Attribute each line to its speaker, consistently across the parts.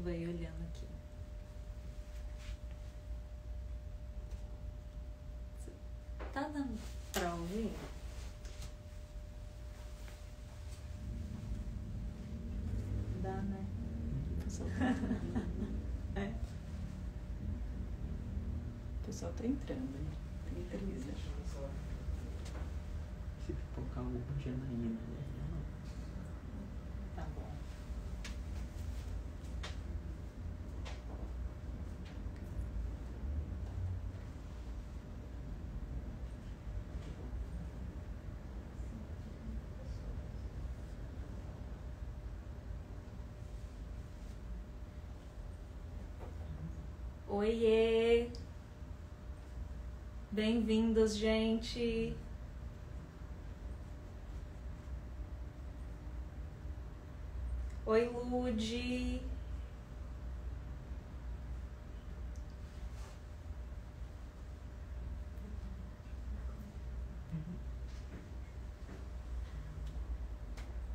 Speaker 1: chuva aí olhando aqui. Tá dando pra ouvir? Dá, né? É.
Speaker 2: O pessoal tá entrando, né? Tem entrevista.
Speaker 3: Se pipocar o Janaína, né?
Speaker 1: Tá bom. Oiê! Bem-vindos, gente! Oi, Ludi!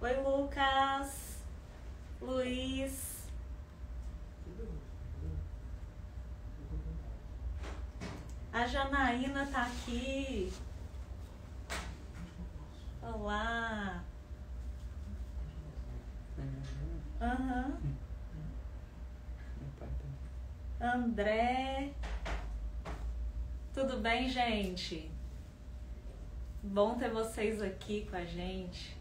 Speaker 1: Oi, Lucas! Luiz! A Janaína tá aqui! Olá! Aham. André. Tudo bem, gente? Bom ter vocês aqui com a gente.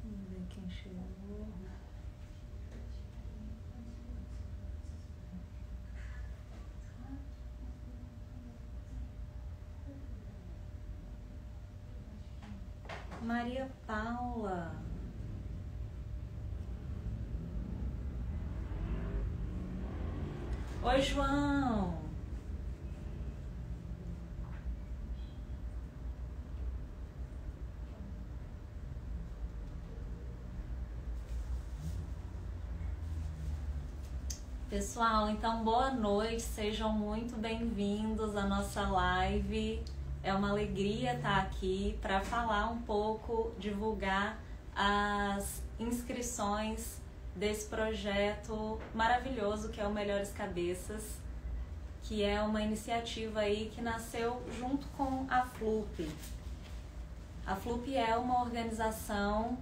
Speaker 1: Vamos ver quem chegou. Maria Paula. Oi, João. Pessoal, então boa noite, sejam muito bem-vindos à nossa live. É uma alegria estar aqui para falar um pouco, divulgar as inscrições desse projeto maravilhoso que é o Melhores Cabeças, que é uma iniciativa aí que nasceu junto com a FLUP. A FLUP é uma organização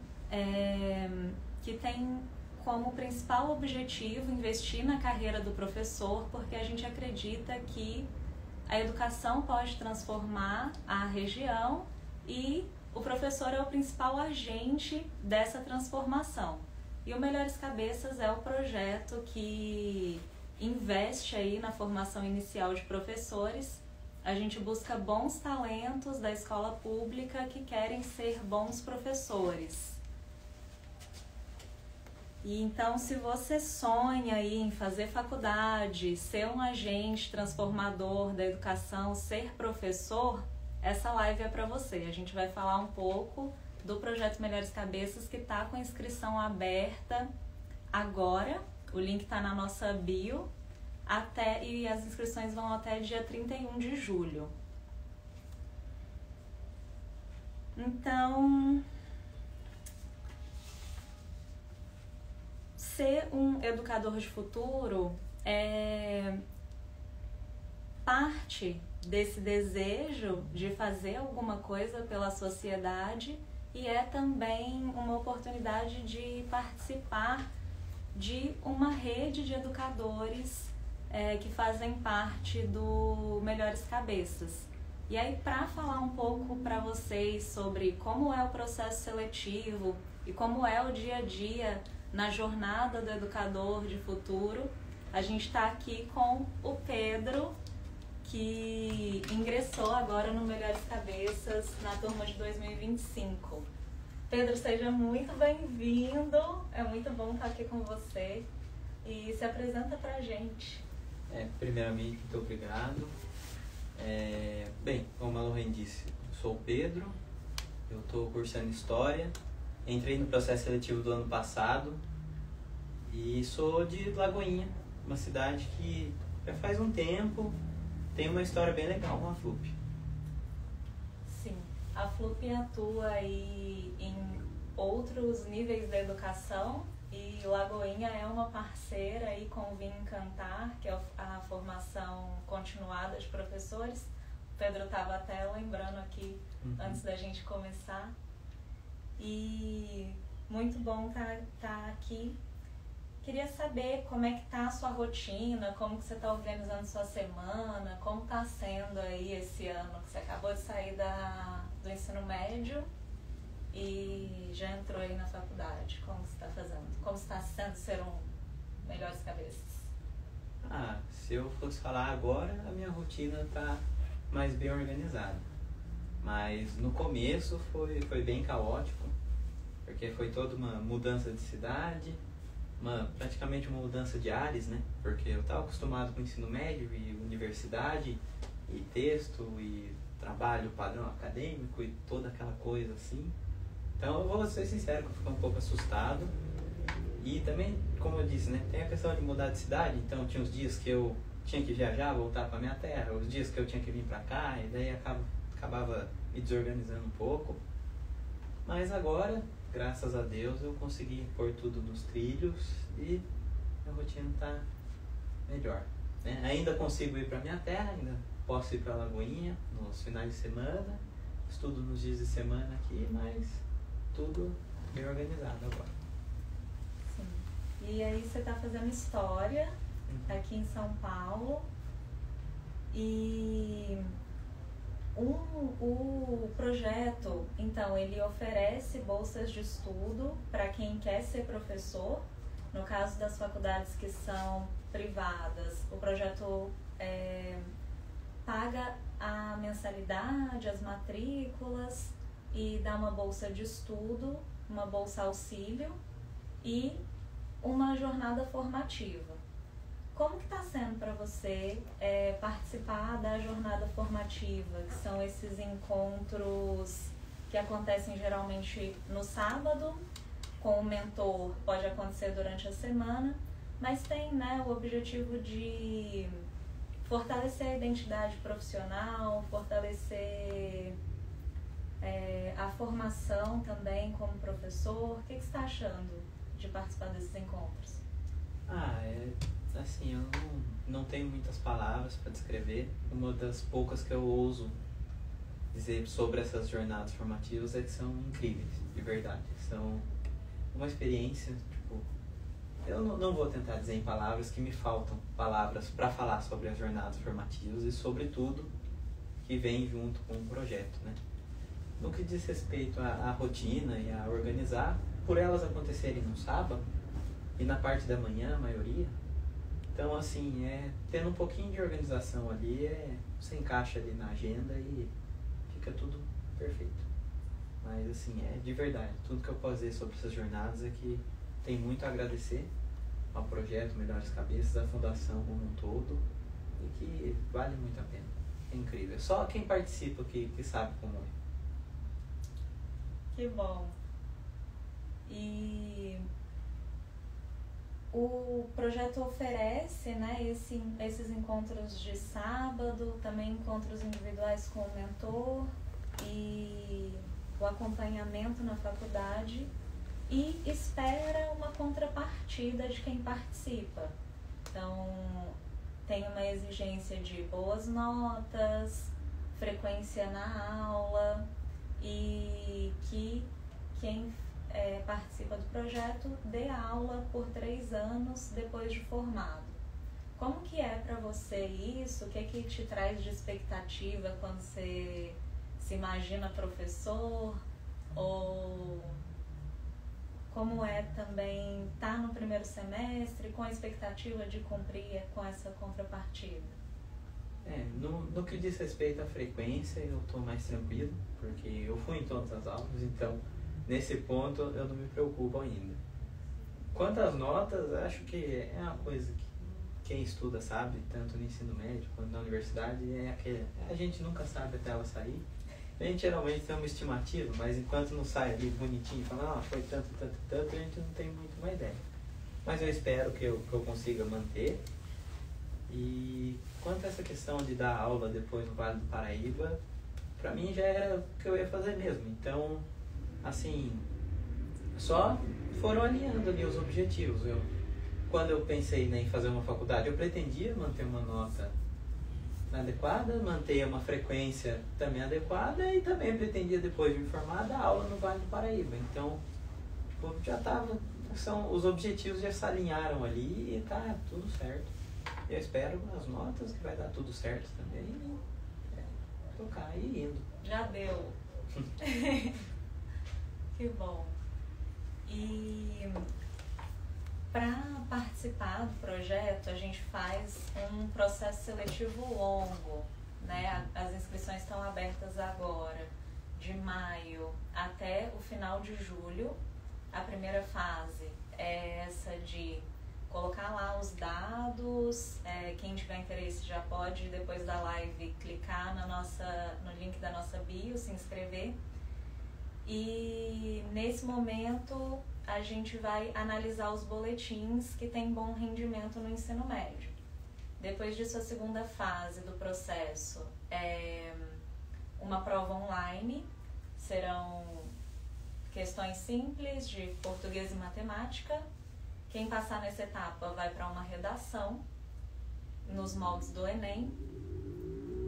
Speaker 1: que tem como principal objetivo investir na carreira do professor, porque a gente acredita que a educação pode transformar a região e o professor é o principal agente dessa transformação. E o Melhores Cabeças é o projeto que investe aí na formação inicial de professores. A gente busca bons talentos da escola pública que querem ser bons professores. E então, se você sonha aí em fazer faculdade, ser um agente transformador da educação, ser professor, essa live é para você. A gente vai falar um pouco do projeto Melhores Cabeças, que está com a inscrição aberta agora. O link está na nossa bio e as inscrições vão até dia 31 de julho. Então, ser um educador de futuro é parte desse desejo de fazer alguma coisa pela sociedade e é também uma oportunidade de participar de uma rede de educadores que fazem parte do Melhores Cabeças. E aí, para falar um pouco para vocês sobre como é o processo seletivo e como é o dia a dia na jornada do educador de futuro, a gente está aqui com o Pedro, que ingressou agora no Melhores Cabeças na turma de 2025. Pedro, seja muito bem-vindo, é muito bom estar aqui com você e se apresenta pra gente.
Speaker 3: Primeiramente, muito obrigado. Bem, como a Lorraine disse, eu sou o Pedro, eu estou cursando História, entrei no processo seletivo do ano passado E sou de Lagoinha, uma cidade que já faz um tempo tem uma história bem legal com a FLUP.
Speaker 1: Sim, a FLUP atua aí em outros níveis da educação e Lagoinha é uma parceira aí com o Vim Encantar, que é a formação continuada de professores. O Pedro estava até lembrando aqui antes da gente começar. E muito bom tá aqui. Queria saber como é que tá a sua rotina, como que você está organizando sua semana, como está sendo aí esse ano que você acabou de sair do ensino médio e já entrou aí na faculdade. Como você está fazendo? Como está sendo ser um Melhores Cabeças?
Speaker 3: Se eu fosse falar agora, a minha rotina está mais bem organizada. Mas no começo foi bem caótico, porque foi toda uma mudança de cidade, praticamente uma mudança de ares, né? Porque eu estava acostumado com o ensino médio e universidade e texto e trabalho padrão acadêmico e toda aquela coisa assim. Então eu vou ser sincero que eu fiquei um pouco assustado. E também, como eu disse, né? Tem a questão de mudar de cidade, então tinha os dias que eu tinha que viajar, voltar para minha terra, os dias que eu tinha que vir para cá, e daí acabava me desorganizando um pouco. Mas agora, graças a Deus, eu consegui pôr tudo nos trilhos e a rotina está melhor, né? Ainda consigo ir para minha terra, ainda posso ir para Lagoinha nos finais de semana, estudo nos dias de semana aqui, mas tudo bem organizado agora.
Speaker 1: Sim. E aí você está fazendo história aqui em São Paulo e o projeto, então, ele oferece bolsas de estudo para quem quer ser professor. No caso das faculdades que são privadas, o projeto paga a mensalidade, as matrículas e dá uma bolsa de estudo, uma bolsa auxílio e uma jornada formativa. Como que está sendo para você participar da jornada formativa, que são esses encontros que acontecem geralmente no sábado, com o mentor, pode acontecer durante a semana, mas tem, né, o objetivo de fortalecer a identidade profissional, fortalecer a formação também como professor. O que você está achando de participar desses encontros?
Speaker 3: Assim, eu não tenho muitas palavras para descrever. Uma das poucas que eu ouso dizer sobre essas jornadas formativas é que são incríveis, de verdade. São uma experiência, eu não vou tentar dizer em palavras, que me faltam palavras para falar sobre as jornadas formativas e sobre tudo que vem junto com o projeto, né? No que diz respeito à rotina e a organizar, por elas acontecerem no sábado e na parte da manhã, a maioria. Então, assim, tendo um pouquinho de organização ali, você encaixa ali na agenda e fica tudo perfeito. Mas, assim, de verdade, tudo que eu posso dizer sobre essas jornadas é que tem muito a agradecer ao projeto Melhores Cabeças, à Fundação como um todo, e que vale muito a pena. É incrível. Só quem participa que sabe como é.
Speaker 1: Que bom. E o projeto oferece, né, esses encontros de sábado, também encontros individuais com o mentor e o acompanhamento na faculdade e espera uma contrapartida de quem participa. Então, tem uma exigência de boas notas, frequência na aula e que quem participa do projeto dê aula por 3 anos depois de formado. Como que é para você isso? O que é que te traz de expectativa quando você se imagina professor? Ou como é também estar no primeiro semestre com a expectativa de cumprir com essa contrapartida?
Speaker 3: No que diz respeito à frequência, eu estou mais tranquilo, porque eu fui em todas as aulas, então nesse ponto eu não me preocupo ainda. Quanto às notas, acho que é uma coisa que quem estuda sabe, tanto no ensino médio quanto na universidade, a gente nunca sabe até ela sair. A gente geralmente tem uma estimativa, mas enquanto não sai ali bonitinho e fala, foi tanto, a gente não tem muito uma ideia. mas eu espero que eu consiga manter. E quanto a essa questão de dar aula depois no Vale do Paraíba, pra mim já era o que eu ia fazer mesmo. Então, assim, só foram alinhando ali os objetivos. Quando eu pensei, né, em fazer uma faculdade, eu pretendia manter uma nota adequada, manter uma frequência também adequada e também pretendia, depois de me formar, dar aula no Vale do Paraíba. Então, tipo, já estava, os objetivos já se alinharam ali e tá tudo certo. Eu espero as notas que vai dar tudo certo também e tocar e indo.
Speaker 1: Já deu. Que bom. E para participar do projeto, a gente faz um processo seletivo longo, né? As inscrições estão abertas agora, de maio até o final de julho. A primeira fase é essa de colocar lá os dados, quem tiver interesse já pode, depois da live, clicar no link da nossa bio, se inscrever. E nesse momento a gente vai analisar os boletins que têm bom rendimento no ensino médio. Depois disso, a segunda fase do processo é uma prova online. Serão questões simples de português e matemática. Quem passar nessa etapa vai para uma redação nos moldes do Enem.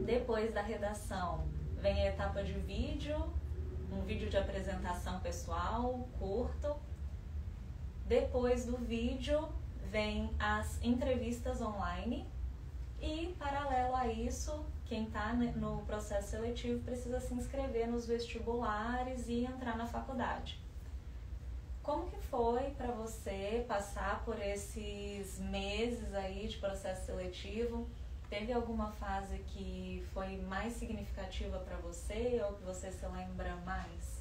Speaker 1: Depois da redação vem a etapa de vídeo, um vídeo de apresentação pessoal curto. Depois do vídeo vem as entrevistas online e, paralelo a isso, quem está no processo seletivo precisa se inscrever nos vestibulares e entrar na faculdade. Como que foi para você passar por esses meses aí de processo seletivo? Teve alguma fase que foi mais significativa para você ou que você se lembra mais?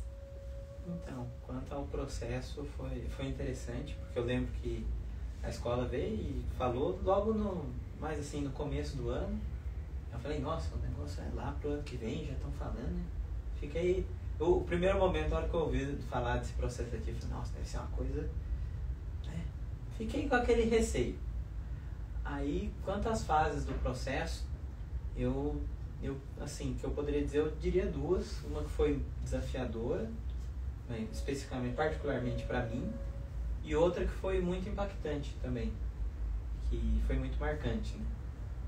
Speaker 3: Então, quanto ao processo, foi interessante, porque eu lembro que a escola veio e falou logo mais assim, no começo do ano. Eu falei, nossa, o negócio é lá pro ano que vem, já estão falando, né? Fiquei... O primeiro momento, na hora que eu ouvi falar desse processo seletivo, eu falei, nossa, deve ser uma coisa... Fiquei com aquele receio. Aí, quanto às fases do processo, eu assim, que eu poderia dizer, eu diria duas. Uma que foi desafiadora, especificamente, particularmente para mim, e outra que foi muito impactante também, que foi muito marcante, né?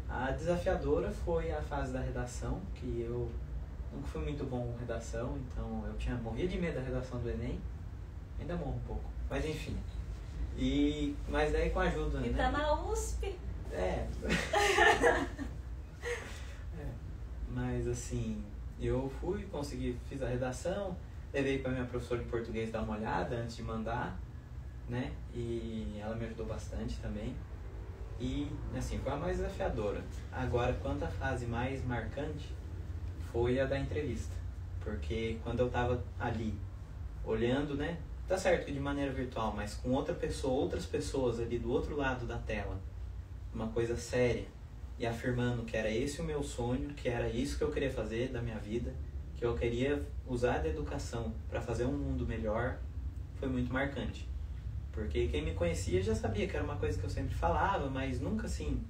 Speaker 3: A desafiadora foi a fase da redação, que eu nunca fui muito bom com redação, então eu morria de medo da redação do Enem, ainda morro um pouco, mas enfim. Mas daí com a ajuda,
Speaker 1: e
Speaker 3: né?
Speaker 1: tá na USP.
Speaker 3: Mas assim, eu fiz a redação, levei para minha professora de português dar uma olhada antes de mandar, né? E ela me ajudou bastante também. E assim, foi a mais desafiadora. Agora, quanto à fase mais marcante, foi a da entrevista. Porque quando eu tava ali, olhando, né? Tá certo que de maneira virtual, mas com outras pessoas ali do outro lado da tela, uma coisa séria, e afirmando que era esse o meu sonho, que era isso que eu queria fazer da minha vida, que eu queria usar da educação para fazer um mundo melhor, foi muito marcante. Porque quem me conhecia já sabia que era uma coisa que eu sempre falava, mas nunca assim,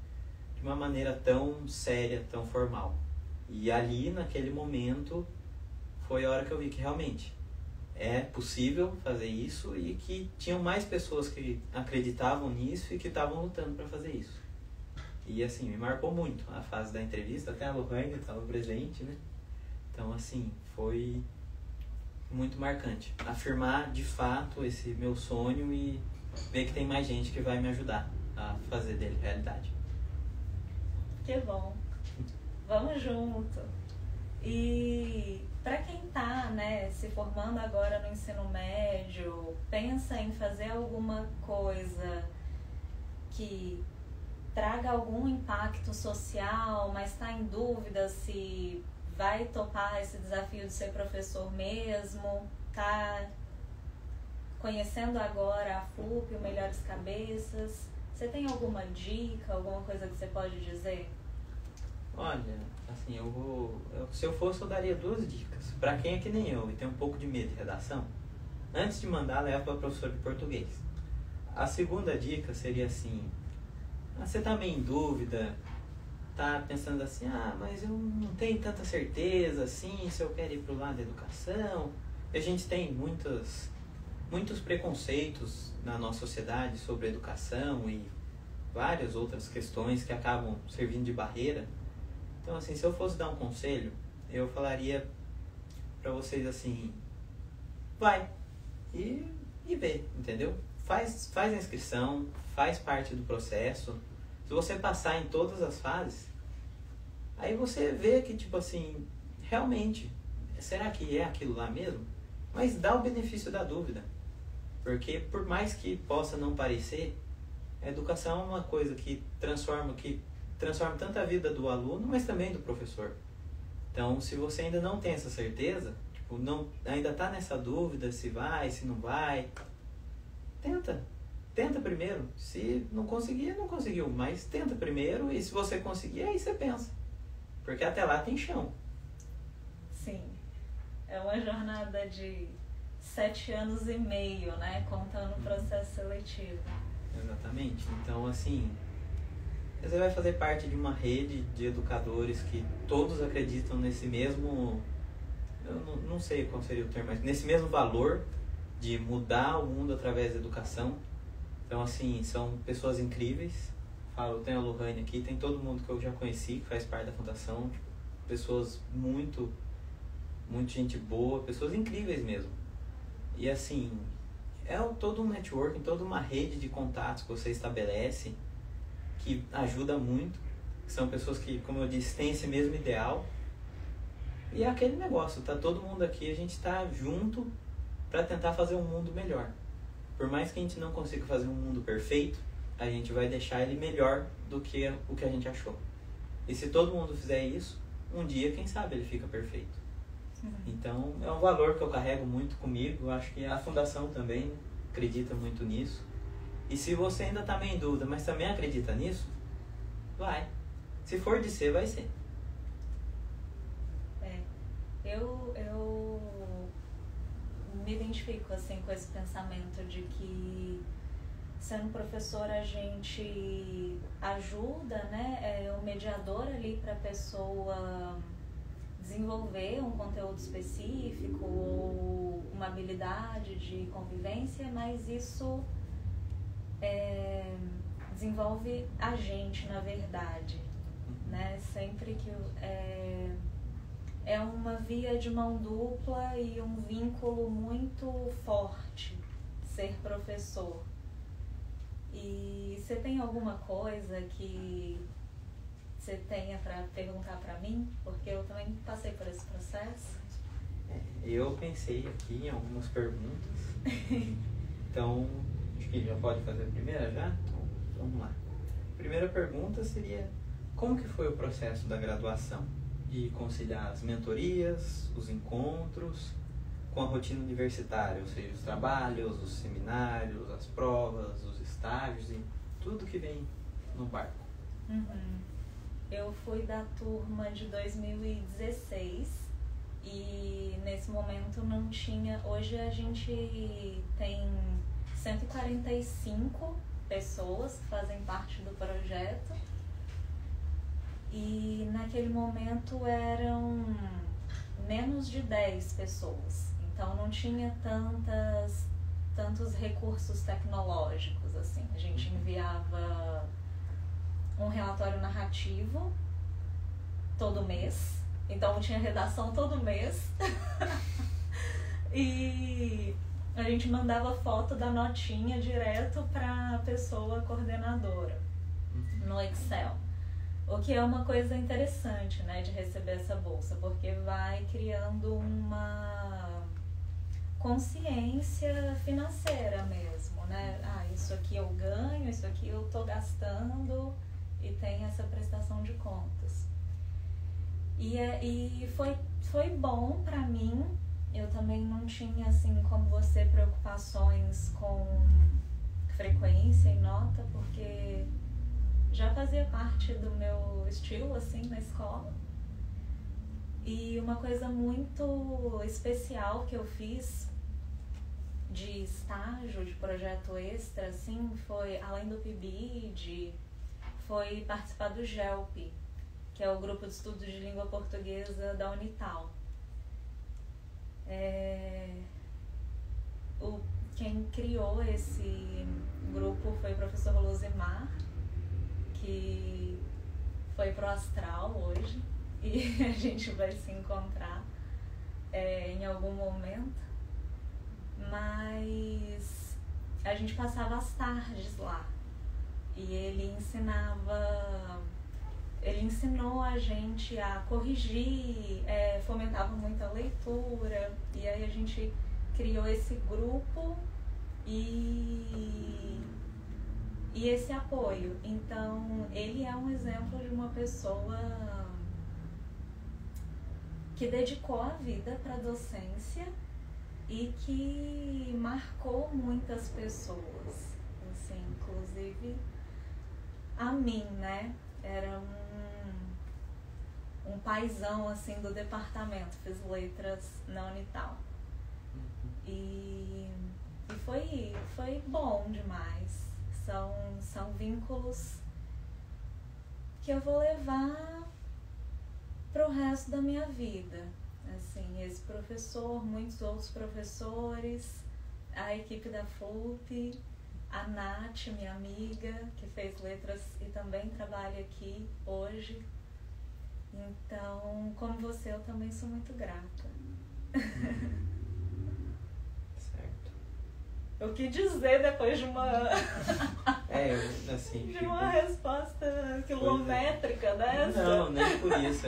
Speaker 3: de uma maneira tão séria, tão formal. E ali, naquele momento, foi a hora que eu vi que realmente é possível fazer isso e que tinham mais pessoas que acreditavam nisso e que estavam lutando para fazer isso. E assim, me marcou muito a fase da entrevista, até a Lohane estava presente, né? Então assim, foi muito marcante. Afirmar de fato esse meu sonho e ver que tem mais gente que vai me ajudar a fazer dele realidade.
Speaker 1: Que bom. Vamos junto. E para quem está, né, se formando agora no ensino médio, pensa em fazer alguma coisa que traga algum impacto social, mas está em dúvida se vai topar esse desafio de ser professor mesmo, tá conhecendo agora a FUP, o Melhores Cabeças, você tem alguma dica, alguma coisa que você pode dizer?
Speaker 3: Olha, assim, se eu fosse, eu daria 2 dicas. Para quem é que nem eu e tem um pouco de medo de redação, antes de mandar, leva para professor de português. A segunda dica seria assim, você tá meio em dúvida, tá pensando assim, mas eu não tenho tanta certeza assim, se eu quero ir pro lado da educação. A gente tem muitos preconceitos na nossa sociedade sobre a educação e várias outras questões que acabam servindo de barreira. Então, assim, se eu fosse dar um conselho, eu falaria para vocês assim, vai e vê, entendeu? Faz a inscrição, faz parte do processo. Se você passar em todas as fases, aí você vê que, tipo assim, realmente, será que é aquilo lá mesmo? Mas dá o benefício da dúvida. Porque por mais que possa não parecer, a educação é uma coisa que transforma tanto a vida do aluno, mas também do professor. Então, se você ainda não tem essa certeza, tipo, ainda está nessa dúvida se vai, se não vai, tenta primeiro. Se não conseguir, não conseguiu, mas tenta primeiro, e se você conseguir, aí você pensa. Porque até lá tem chão.
Speaker 1: Sim, é uma jornada de 7 anos e meio, né, contando o processo seletivo.
Speaker 3: Exatamente. Então, assim, você vai fazer parte de uma rede de educadores que todos acreditam nesse mesmo, eu não sei qual seria o termo, mas nesse mesmo valor de mudar o mundo através da educação. Então, assim, são pessoas incríveis. Tem a Lohane aqui, tem todo mundo que eu já conheci, que faz parte da fundação, tipo, pessoas muito gente boa, pessoas incríveis mesmo. E assim, é todo um networking, toda uma rede de contatos que você estabelece, que ajuda muito. São pessoas que, como eu disse, têm esse mesmo ideal. E é aquele negócio, tá todo mundo aqui, a gente tá junto para tentar fazer um mundo melhor. Por mais que a gente não consiga fazer um mundo perfeito, a gente vai deixar ele melhor do que o que a gente achou. E se todo mundo fizer isso, um dia, quem sabe, ele fica perfeito. Então, é um valor que eu carrego muito comigo. Eu acho que a Fundação também acredita muito nisso. E se você ainda está meio em dúvida, mas também acredita nisso, vai. Se for de ser, vai ser.
Speaker 1: Eu me identifico assim, com esse pensamento de que, sendo professor, a gente ajuda, né, é o mediador ali para a pessoa desenvolver um conteúdo específico ou uma habilidade de convivência, mas isso desenvolve a gente, na verdade, né? Sempre que é uma via de mão dupla e um vínculo muito forte ser professor. E você tem alguma coisa que você tenha para perguntar para mim? Porque eu também passei por esse processo.
Speaker 3: Eu pensei aqui em algumas perguntas. Então, acho que já pode fazer a primeira já? Então, vamos lá. A primeira pergunta seria, como que foi o processo da graduação? De conciliar as mentorias, os encontros, com a rotina universitária, ou seja, os trabalhos, os seminários, as provas, os estágios e tudo que vem no barco.
Speaker 1: Eu fui da turma de 2016 e nesse momento não tinha... Hoje a gente tem 145 pessoas que fazem parte do projeto e naquele momento eram menos de 10 pessoas. Então não tinha tantos recursos tecnológicos assim. A gente enviava um relatório narrativo todo mês, então tinha redação todo mês. E a gente mandava foto da notinha direto para a pessoa coordenadora no Excel. O que é uma coisa interessante, né, de receber essa bolsa, porque vai criando uma consciência financeira mesmo, né? Isso aqui eu ganho, isso aqui eu tô gastando, e tem essa prestação de contas. E foi bom pra mim. Eu também não tinha, assim, como você, preocupações com frequência e nota, porque já fazia parte do meu estilo, assim, na escola. E uma coisa muito especial que eu fiz de estágio, de projeto extra, assim, foi, além do PIBID, foi participar do GELP, que é o Grupo de Estudos de Língua Portuguesa da Unital. Quem criou esse grupo foi o professor Luzimar, que foi pro astral hoje, e a gente vai se encontrar em algum momento. Mas a gente passava as tardes lá, e ele ensinou a gente a corrigir, fomentava muita leitura, e aí a gente criou esse grupo e esse apoio. Então, ele é um exemplo de uma pessoa que dedicou a vida para a docência e que marcou muitas pessoas, assim, inclusive a mim, né? Era um paizão, assim, do departamento, fiz letras na Unital. E foi bom demais. São vínculos que eu vou levar pro resto da minha vida. Assim, esse professor, muitos outros professores, a equipe da FLUP, a Nath, minha amiga, que fez letras e também trabalha aqui hoje. Então, como você, eu também sou muito grata.
Speaker 3: Certo.
Speaker 1: O que dizer depois de uma...
Speaker 3: assim...
Speaker 1: de uma resposta quilométrica dessa?
Speaker 3: Não, nem por isso.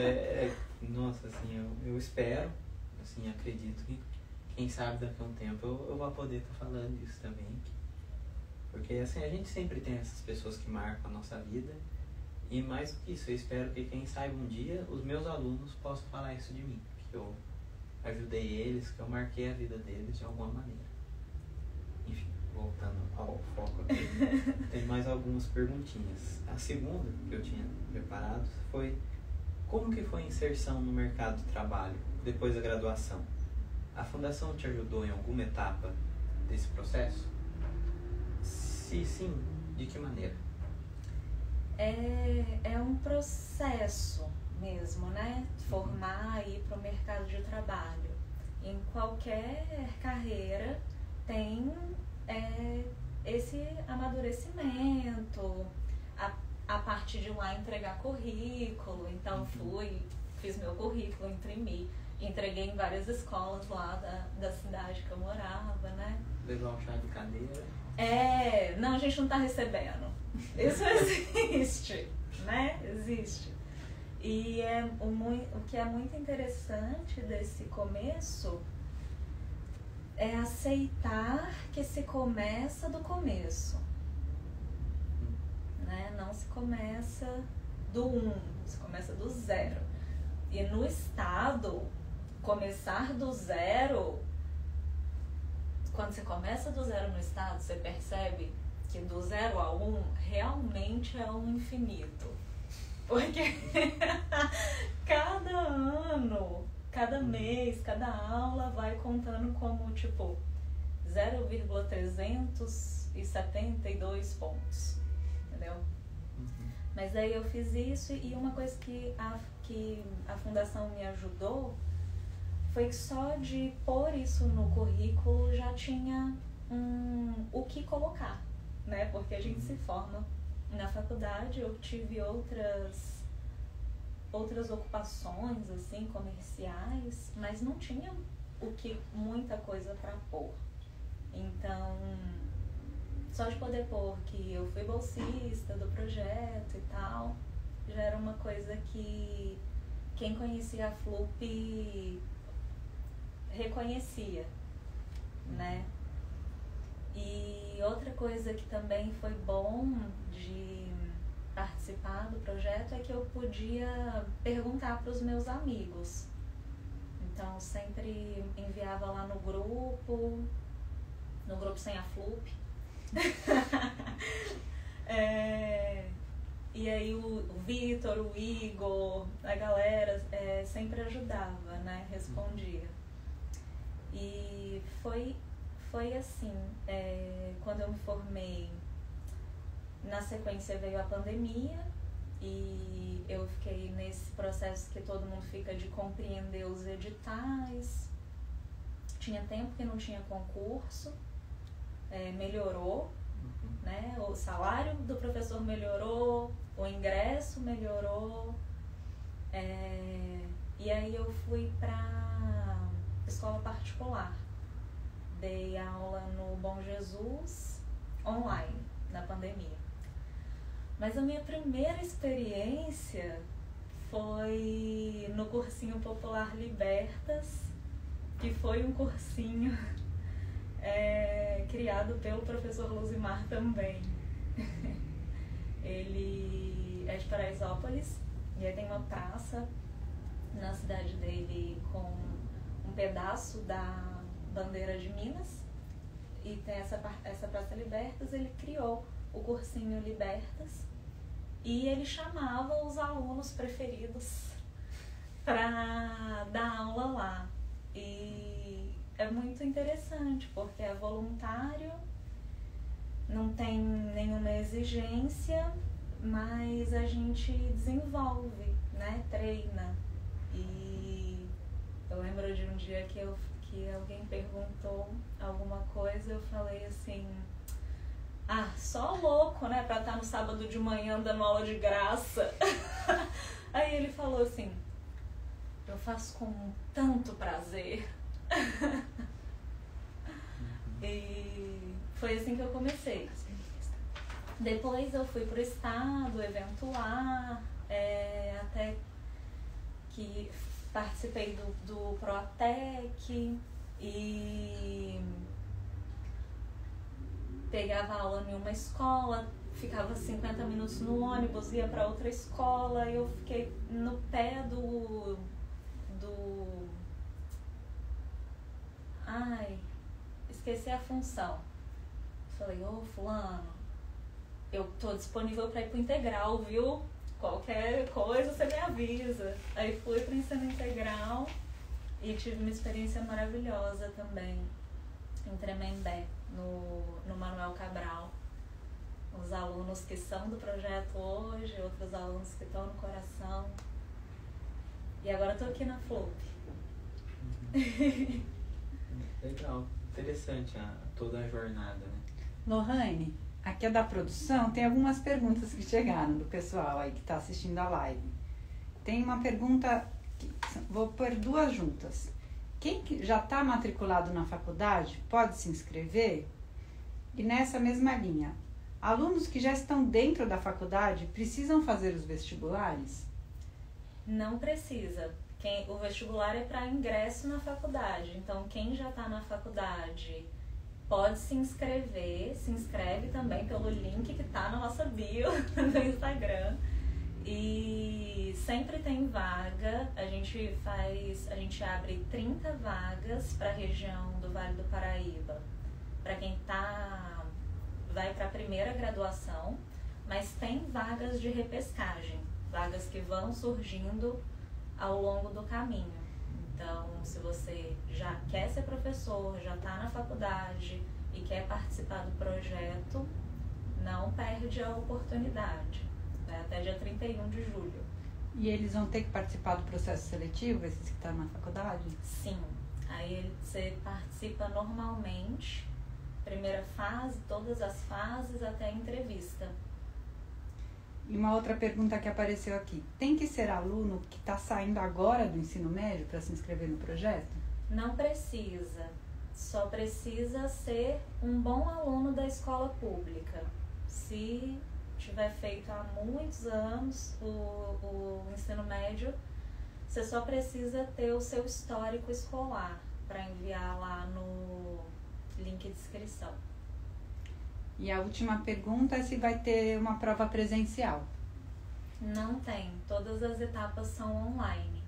Speaker 3: Nossa, assim, eu espero, assim, acredito que, quem sabe daqui a um tempo eu vou poder estar falando disso também. Porque, assim, a gente sempre tem essas pessoas que marcam a nossa vida. E mais do que isso, eu espero que, quem sabe um dia, os meus alunos possam falar isso de mim. Que eu ajudei eles, que eu marquei a vida deles de alguma maneira. Enfim, voltando ao foco aqui, tem mais algumas perguntinhas. A segunda que eu tinha preparado foi: como que foi a inserção no mercado de trabalho depois da graduação? A Fundação te ajudou em alguma etapa desse processo? Se sim, de que maneira?
Speaker 1: É um processo mesmo, né? Formar e ir para o mercado de trabalho. Em qualquer carreira tem esse amadurecimento, a partir de lá entregar currículo. Então fiz meu currículo, imprimi, entreguei em várias escolas lá da cidade que eu morava, né?
Speaker 3: Levar um chá de cadeira.
Speaker 1: Não, a gente não tá recebendo. Isso existe, né? Existe. E o que é muito interessante desse começo é aceitar que se começa do começo, né? Não se começa do 1, se começa do 0. E no estado, começar do 0, quando você começa do 0 no estado, você percebe que do 0 a 1 realmente é um infinito. Porque cada ano, cada mês, cada aula vai contando como, tipo, 0,372 pontos, entendeu? Mas aí eu fiz isso, e uma coisa que a Fundação me ajudou foi que só de pôr isso no currículo já tinha o que colocar, né? Porque a gente se forma na faculdade, eu tive outras ocupações, assim, comerciais, mas não tinha muita coisa para pôr. Então, só de poder pôr que eu fui bolsista do projeto e tal, já era uma coisa que quem conhecia a FLUP reconhecia, né? E outra coisa que também foi bom de participar do projeto é que eu podia perguntar para os meus amigos. Então, sempre enviava lá no grupo sem a FLUP. E aí o Vitor, o Igor, a galera sempre ajudava, né? Respondia. E foi foi assim, quando eu me formei, na sequência veio a pandemia e eu fiquei nesse processo que todo mundo fica de compreender os editais. Tinha tempo que não tinha concurso, melhorou, né? O salário do professor melhorou, o ingresso melhorou, e aí eu fui para escola particular. Dei aula no Bom Jesus online, na pandemia. Mas a minha primeira experiência foi no cursinho popular Libertas, que foi um cursinho criado pelo professor Luzimar também. Ele é de Paraisópolis e aí tem uma praça na cidade dele com um pedaço da bandeira de Minas e tem essa Praça Libertas. Ele criou o cursinho Libertas e ele chamava os alunos preferidos para dar aula lá. E é muito interessante porque é voluntário, não tem nenhuma exigência, mas a gente desenvolve, né? Treina. E eu lembro de um dia que alguém perguntou alguma coisa, eu falei assim: só louco, né, pra estar no sábado de manhã dando aula de graça. Aí ele falou assim: eu faço com tanto prazer. E foi assim que eu comecei. Depois eu fui pro estado, eventuar, até que participei do Proatec e pegava aula em uma escola, ficava 50 minutos no ônibus, ia para outra escola, e eu fiquei no pé esqueci a função. Falei: ô fulano, eu tô disponível para ir pro integral, viu? Qualquer coisa você me avisa. Aí fui pro ensino integral e tive uma experiência maravilhosa também em Tremembé, no Manuel Cabral. Os alunos que são do projeto hoje, outros alunos que estão no coração. E agora estou aqui na FLUP.
Speaker 3: Legal, interessante toda a jornada, né?
Speaker 4: Lohane, aqui é da produção, tem algumas perguntas que chegaram do pessoal aí que está assistindo a live. Tem uma pergunta, vou pôr duas juntas. Quem já está matriculado na faculdade pode se inscrever? E nessa mesma linha, alunos que já estão dentro da faculdade precisam fazer os vestibulares?
Speaker 1: Não precisa. O vestibular é para ingresso na faculdade. Então, quem já está na faculdade pode se inscrever. Se inscreve também pelo link que está na nossa bio no Instagram. E sempre tem vaga. A gente abre 30 vagas para a região do Vale do Paraíba. Para quem vai para a primeira graduação, mas tem vagas de repescagem, vagas que vão surgindo ao longo do caminho. Então, se você já quer ser professor, já está na faculdade e quer participar do projeto, não perde a oportunidade. Vai até dia 31 de julho.
Speaker 4: E eles vão ter que participar do processo seletivo, esses que estão na faculdade?
Speaker 1: Sim. Aí você participa normalmente, primeira fase, todas as fases, até a entrevista.
Speaker 4: E uma outra pergunta que apareceu aqui. Tem que ser aluno que está saindo agora do ensino médio para se inscrever no projeto?
Speaker 1: Não precisa. Só precisa ser um bom aluno da escola pública. Se tiver feito há muitos anos o ensino médio, você só precisa ter o seu histórico escolar para enviar lá no link de inscrição.
Speaker 4: E a última pergunta é se vai ter uma prova presencial.
Speaker 1: Não tem. Todas as etapas são online.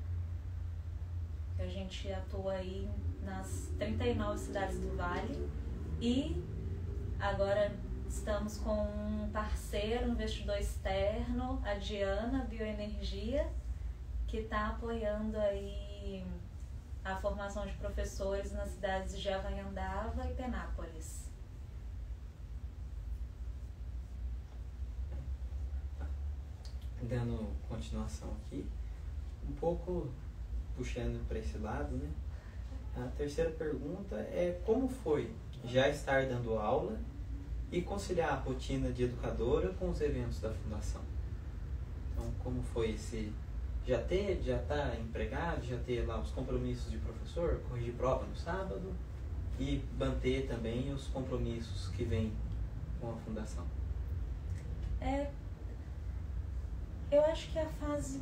Speaker 1: A gente atua aí nas 39 cidades do Vale e agora estamos com um parceiro, um investidor externo, a Diana Bioenergia, que está apoiando aí a formação de professores nas cidades de Havaiandava e Penápolis.
Speaker 3: Dando continuação aqui, um pouco puxando para esse lado, né? A terceira pergunta é como foi já estar dando aula e conciliar a rotina de educadora com os eventos da Fundação? Então, como foi esse... Já tá empregado, já ter lá os compromissos de professor, corrigir prova no sábado e manter também os compromissos que vêm com a Fundação?
Speaker 1: Eu acho que a fase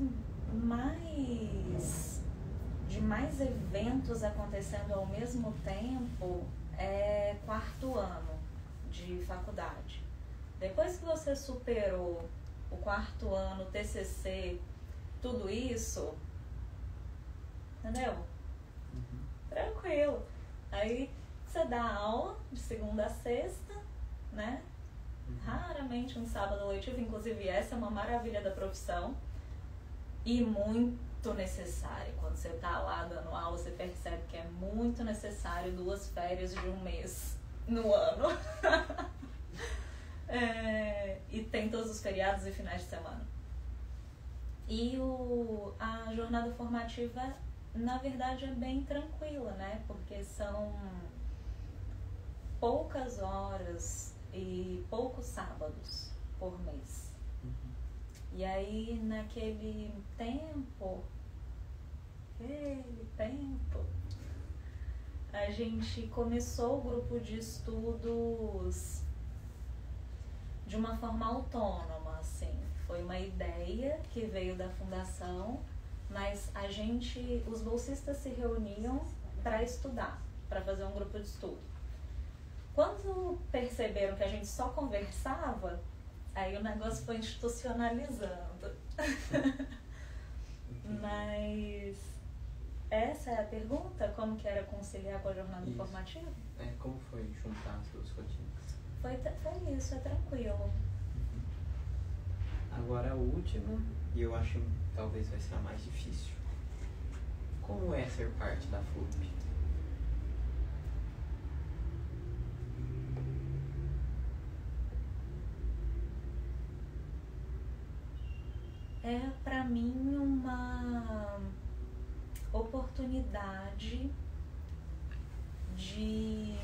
Speaker 1: de mais eventos acontecendo ao mesmo tempo é 4º ano de faculdade. Depois que você superou o 4º ano, TCC, tudo isso, entendeu? Tranquilo. Aí você dá aula de segunda a sexta, né? Raramente um sábado letivo, inclusive essa é uma maravilha da profissão e muito necessário. Quando você está lá dando aula, você percebe que é muito necessário 2 férias de 1 mês no ano. E tem todos os feriados e finais de semana. E a jornada formativa, na verdade, é bem tranquila, né? Porque são poucas horas e poucos sábados por mês. E aí, naquele tempo, a gente começou o grupo de estudos de uma forma autônoma, assim. Foi uma ideia que veio da fundação, mas os bolsistas se reuniam para estudar, para fazer um grupo de estudo. Quando perceberam que a gente só conversava, aí o negócio foi institucionalizando. Mas essa é a pergunta? Como que era conciliar com a jornada formativa?
Speaker 3: Como foi juntar as 2 rotinas?
Speaker 1: Foi isso, é tranquilo.
Speaker 3: Agora a última, e eu acho que talvez vai ser a mais difícil. Como é ser parte da FLUP?
Speaker 1: É para mim uma oportunidade de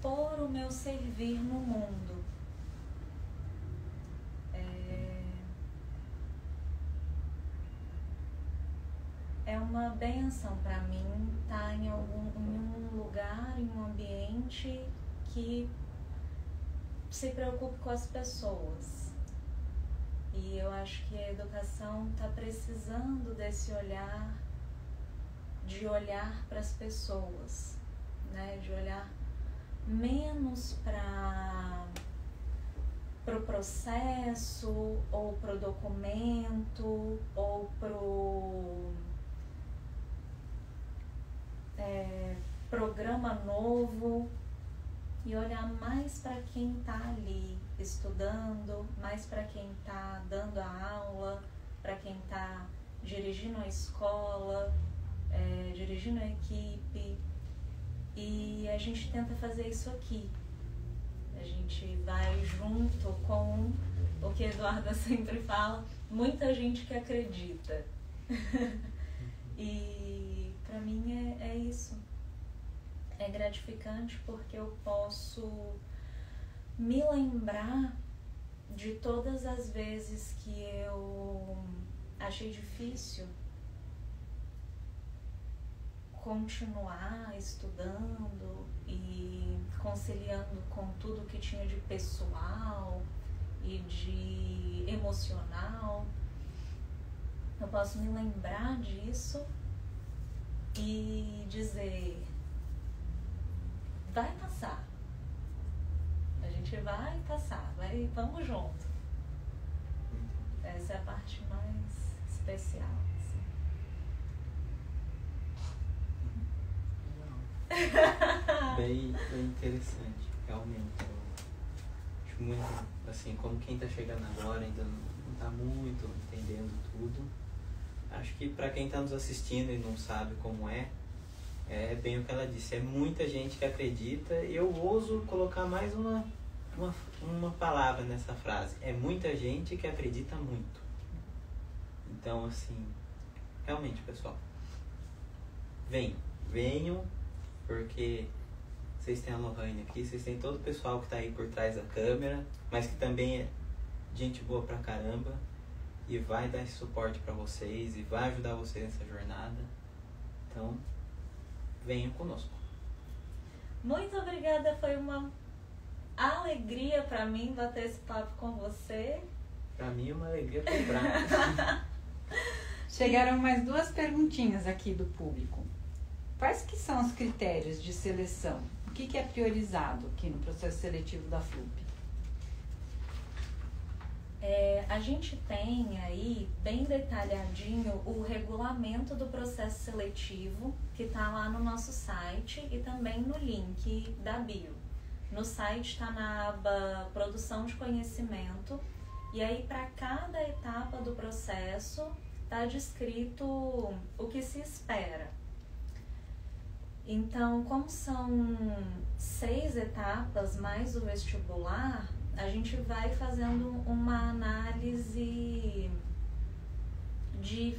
Speaker 1: pôr o meu servir no mundo. É uma benção para mim estar em um lugar, em um ambiente que se preocupe com as pessoas. E eu acho que a educação está precisando desse olhar, de olhar para as pessoas, né? De olhar menos para o processo, ou para o documento, ou para o programa novo, e olhar mais para quem está ali estudando, mais para quem está dando a aula, para quem está dirigindo a escola, dirigindo a equipe. E a gente tenta fazer isso aqui. A gente vai junto com o que a Eduarda sempre fala, muita gente que acredita. E para mim é isso. É gratificante porque eu posso me lembrar de todas as vezes que eu achei difícil continuar estudando e conciliando com tudo que tinha de pessoal e de emocional. Eu posso me lembrar disso e dizer: vai passar. A gente vai passar, vamos junto. Essa é a parte mais especial. Assim.
Speaker 3: Bem interessante, realmente. Eu acho muito, assim, como quem está chegando agora ainda não está muito entendendo tudo, acho que para quem está nos assistindo e não sabe como é bem o que ela disse. É muita gente que acredita. Eu ouso colocar mais uma palavra nessa frase. É muita gente que acredita muito. Então, assim, realmente, pessoal, venham, porque vocês têm a Lohane aqui, vocês têm todo o pessoal que está aí por trás da câmera, mas que também é gente boa pra caramba e vai dar esse suporte para vocês e vai ajudar vocês nessa jornada. Então, venham conosco.
Speaker 1: Muito obrigada, foi uma alegria para mim bater esse papo com você.
Speaker 3: Para mim é uma alegria comprar.
Speaker 4: Chegaram mais 2 perguntinhas aqui do público. Quais que são os critérios de seleção? O que é priorizado aqui no processo seletivo da FLUP?
Speaker 1: A gente tem aí bem detalhadinho o regulamento do processo seletivo, que está lá no nosso site e também no link da bio. No site está na aba Produção de Conhecimento, e aí para cada etapa do processo está descrito o que se espera. Então, como são 6 etapas mais o vestibular, a gente vai fazendo uma análise de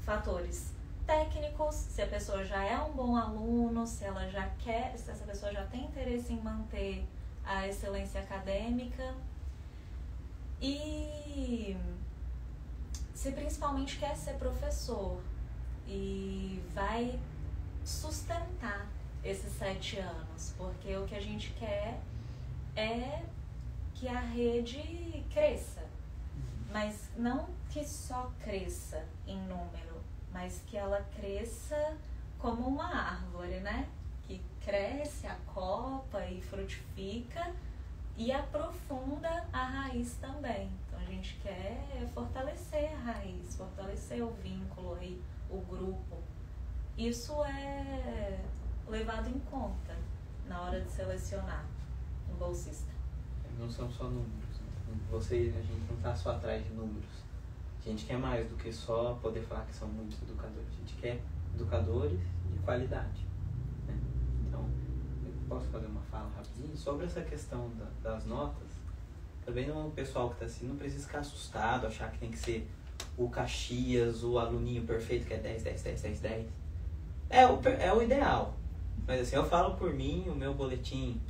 Speaker 1: fatores técnicos, se a pessoa já é um bom aluno, se essa pessoa já tem interesse em manter a excelência acadêmica e se principalmente quer ser professor e vai sustentar esses 7 anos, porque o que a gente quer é que a rede cresça, mas não que só cresça em número, mas que ela cresça como uma árvore, né? Que cresce, acopa e frutifica e aprofunda a raiz também. Então a gente quer fortalecer a raiz, fortalecer o vínculo aí, o grupo. Isso é levado em conta na hora de selecionar um bolsista.
Speaker 3: Não são só números. A gente não está só atrás de números. A gente quer mais do que só poder falar que são muitos educadores. A gente quer educadores de qualidade, né? Então, eu posso fazer uma fala rapidinho sobre essa questão das notas. Também o pessoal que está assim não precisa ficar assustado, achar que tem que ser o Caxias, o aluninho perfeito que é 10, 10, 10, 10, 10. É o ideal. Mas assim, eu falo por mim, o meu boletim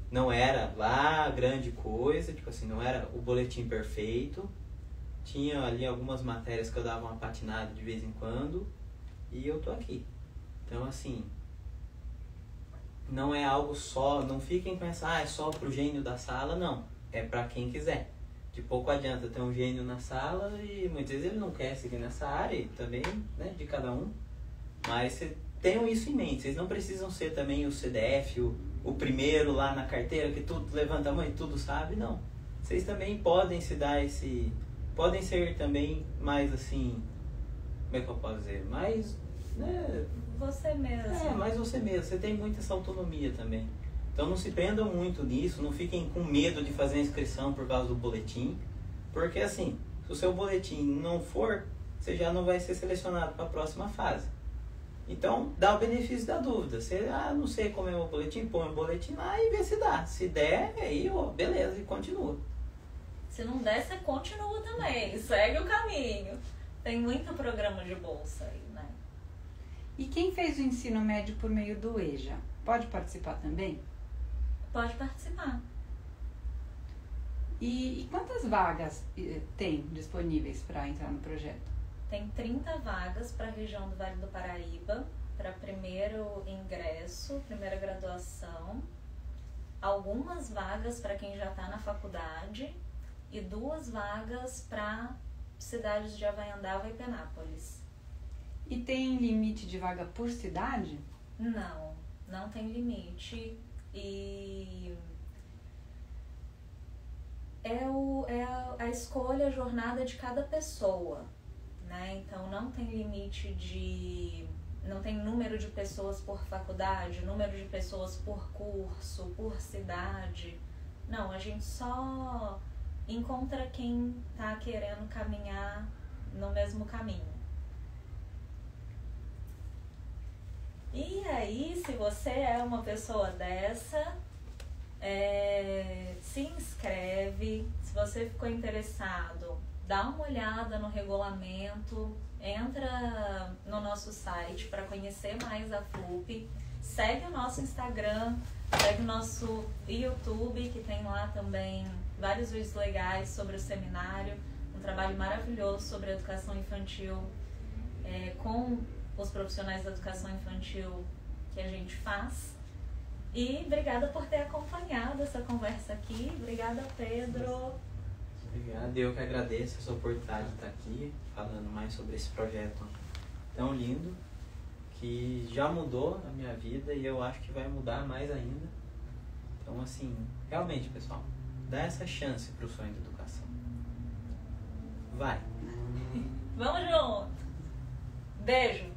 Speaker 3: não era lá grande coisa, tipo assim, não era o boletim perfeito. Tinha ali algumas matérias que eu dava uma patinada de vez em quando e eu tô aqui. Então assim, não é algo só, não fiquem com essa, é só pro gênio da sala, não. É pra quem quiser. De pouco adianta ter um gênio na sala e muitas vezes ele não quer seguir nessa área e também, né, de cada um. Mas tenham isso em mente, vocês não precisam ser também o CDF, o primeiro lá na carteira que tudo levanta a mão e tudo sabe, não. Vocês também podem se dar podem ser também mais assim, como é que eu posso dizer? Mais, né?
Speaker 1: Você mesmo.
Speaker 3: Mais você mesmo, você tem muita essa autonomia também. Então não se prendam muito nisso, não fiquem com medo de fazer a inscrição por causa do boletim, porque assim, se o seu boletim não for, você já não vai ser selecionado para a próxima fase. Então, dá o benefício da dúvida. Você, não sei como é o boletim, põe o boletim lá e vê se dá. Se der, aí, beleza, e continua.
Speaker 1: Se não der, você continua também. Segue o caminho. Tem muito programa de bolsa aí, né?
Speaker 4: E quem fez o ensino médio por meio do EJA, pode participar também?
Speaker 1: Pode participar.
Speaker 4: E quantas vagas tem disponíveis para entrar no projeto?
Speaker 1: Tem 30 vagas para a região do Vale do Paraíba, para primeiro ingresso, primeira graduação, algumas vagas para quem já está na faculdade e 2 vagas para cidades de Havaiandava e Penápolis.
Speaker 4: E tem limite de vaga por cidade?
Speaker 1: Não tem limite e é a escolha, a jornada de cada pessoa. Né? Então não tem limite não tem número de pessoas por faculdade, número de pessoas por curso, por cidade. Não, a gente só encontra quem está querendo caminhar no mesmo caminho. E aí, se você é uma pessoa dessa, se inscreve. Se você ficou interessado, dá uma olhada no regulamento, entra no nosso site para conhecer mais a FLUP, segue o nosso Instagram, segue o nosso YouTube, que tem lá também vários vídeos legais sobre o seminário, um trabalho maravilhoso sobre a educação infantil, com os profissionais da educação infantil que a gente faz. E obrigada por ter acompanhado essa conversa aqui. Obrigada, Pedro.
Speaker 3: Obrigado, eu que agradeço essa oportunidade de estar aqui falando mais sobre esse projeto tão lindo, que já mudou a minha vida e eu acho que vai mudar mais ainda. Então, assim, realmente, pessoal, dá essa chance para o sonho da educação. Vai!
Speaker 1: Vamos junto! Beijo!